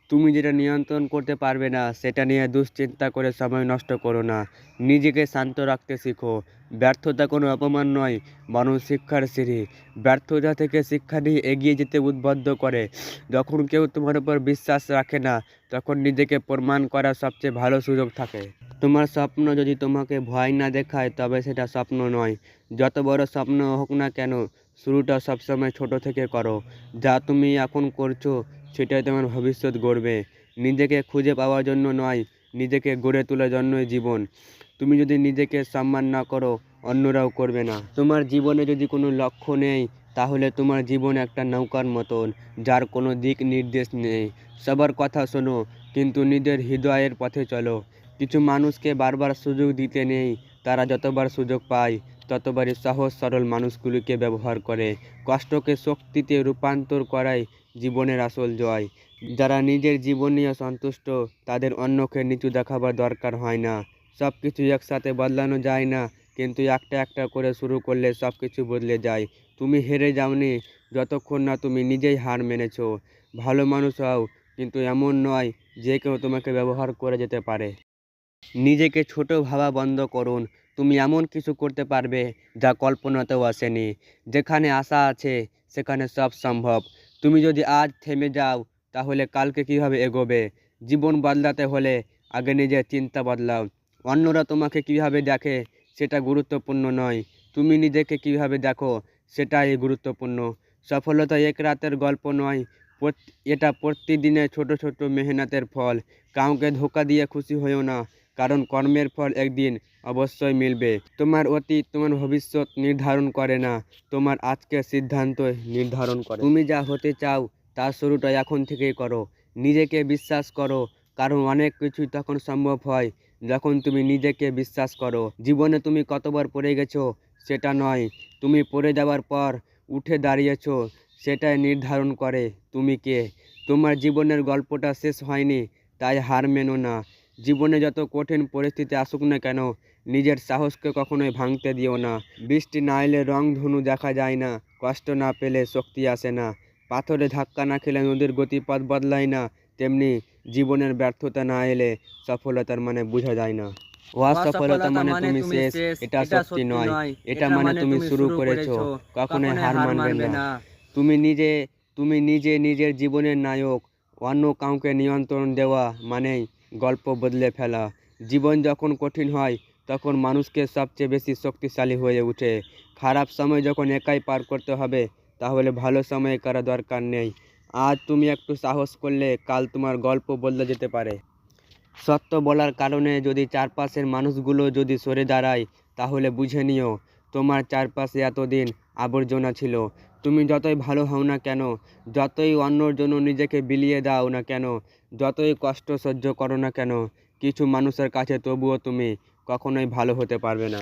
তুমি যেটা নিয়ন্ত্রণ করতে পারবে না সেটা নিয়ে দুশ্চিন্তা করে সময় নষ্ট করো না। নিজেকে শান্ত রাখতে শিখো। ব্যর্থতা কোনো অপমান নয়, বরং শিক্ষার সিঁড়ি। ব্যর্থতা থেকে শিক্ষা নিয়ে এগিয়ে যেতে উদ্বুদ্ধ করে। যখন কেউ তোমার উপর বিশ্বাস রাখে না, তখন নিজেকে প্রমাণ করার সবচেয়ে ভালো সুযোগ থাকে। তোমার স্বপ্ন যদি তোমাকে ভয় না দেখায়, তবে সেটা স্বপ্ন নয়। যত বড় স্বপ্ন হোক না কেন, শুরুটা সবসময় ছোট থেকে করো। যা তুমি এখন করছো সেটাই তোমার ভবিষ্যৎ গড়বে। নিজেকে খুঁজে পাওয়ার জন্য নয়, নিজেকে গড়ে তোলার জন্যই জীবন। তুমি যদি নিজেকে সম্মান না করো, অন্যরাও করবে না। তোমার জীবনে যদি কোনো লক্ষ্য নেই, তাহলে তোমার জীবন একটা নৌকার মতন, যার কোনো দিক নির্দেশ নেই। সবার কথা শোনো, কিন্তু নিজের হৃদয়ের পথে চলো। কিছু মানুষকে বারবার সুযোগ দিতে নেই, তারা যতবার সুযোগ পায় ততবারই সহজ সরল মানুষগুলিকে ব্যবহার করে। কষ্টকে শক্তিতে রূপান্তর করাই জীবনের আসল জয়। যারা নিজের জীবন নিয়ে সন্তুষ্ট, তাদের অন্যকে নিচু দেখাবার দরকার হয় না। সব কিছু একসাথে বদলানো যায় না, কিন্তু একটা একটা করে শুরু করলে সব কিছু বদলে যায়। তুমি হেরে যাওনি যতক্ষণ না তুমি নিজেই হার মেনেছো। ভালো মানুষ হও, কিন্তু এমন নয় যে কেউ তোমাকে ব্যবহার করে যেতে পারে। নিজেকে ছোট ভাবা বন্ধ করুন। তুমি এমন কিছু করতে পারবে যা কল্পনাতেও আসেনি। যেখানে আশা আছে সেখানে সব সম্ভব। তুমি যদি আজ থেমে যাও, তাহলে কালকে কিভাবে এগোবে? জীবন বদলাতে হলে আগে নিজের চিন্তা বদলাও। অন্যরা তোমাকে কিভাবে দেখে সেটা গুরুত্বপূর্ণ নয়, তুমি নিজেকে কিভাবে দেখো সেটাই গুরুত্বপূর্ণ। সফলতা এক রাতের গল্প নয়, এটা প্রতিদিনের ছোট ছোট মেহনতের ফল। কাউকে ধোঁকা দিয়ে খুশি হয়েও না, কারণ কর্মের ফল একদিন অবশ্যই মিলবে। তোমার অতীত তোমার ভবিষ্যৎ নির্ধারণ করে না, তোমার আজকের সিদ্ধান্ত নির্ধারণ করে। তুমি যা হতে চাও তার শুরুটা এখন থেকেই করো। নিজেকে বিশ্বাস করো, কারণ অনেক কিছুই তখন সম্ভব হয় যখন তুমি নিজেকে বিশ্বাস করো। জীবনে তুমি কতবার পড়ে গেছো সেটা নয়, তুমি পড়ে যাওয়ার পর উঠে দাঁড়িয়েছো সেটাই নির্ধারণ করে তুমি কে। তোমার জীবনের গল্পটা শেষ হয়নি, তাই হার মেনো না। জীবনে যত কঠিন পরিস্থিতি আসুক না কেন, নিজের সাহসকে কখনোই ভাঙতে দিও না। বৃষ্টি না এলে রংধনু দেখা যায় না, কষ্ট না পেলে শক্তি আসে না, পাথরে ধাক্কা না খেলে নদীর গতিপথ বদলায় না, তেমনি জীবনের ব্যর্থতা না এলে সফলতার মানে বোঝা যায় না। অসফলতা মানে তুমি শেষ, এটা সত্যি নয়। এটা মানে তুমি শুরু করেছো, কখনোই হার মানবে না। তুমি নিজে তুমি নিজে নিজের জীবনের নায়ক। অন্য কাউকে নিয়ন্ত্রণ দেওয়া মানেই গল্প বদলে ফেলা। জীবন যখন কঠিন হয়, তখন মানুষকে সবচেয়ে বেশি শক্তিশালী হয়ে ওঠে। খারাপ সময় যখন একাই পার করতে হবে, তাহলে ভালো সময় করা দরকার নেই। আজ তুমি একটু সাহস করলে কাল তোমার গল্প বদলে যেতে পারে। সত্য বলার কারণে যদি চারপাশের মানুষগুলো যদি সরে দাঁড়ায়, তাহলে বুঝে নিও তোমার চারপাশে এতদিন আবর্জনা ছিল। তুমি যতই ভালো হও না কেন, যতই অন্যর জন্য নিজেকে বিলিয়ে দাও না কেন, যতই কষ্ট সহ্য করো না কেন, কিছু মানুষের কাছে তবুও তুমি কখনোই ভালো হতে পারবে না।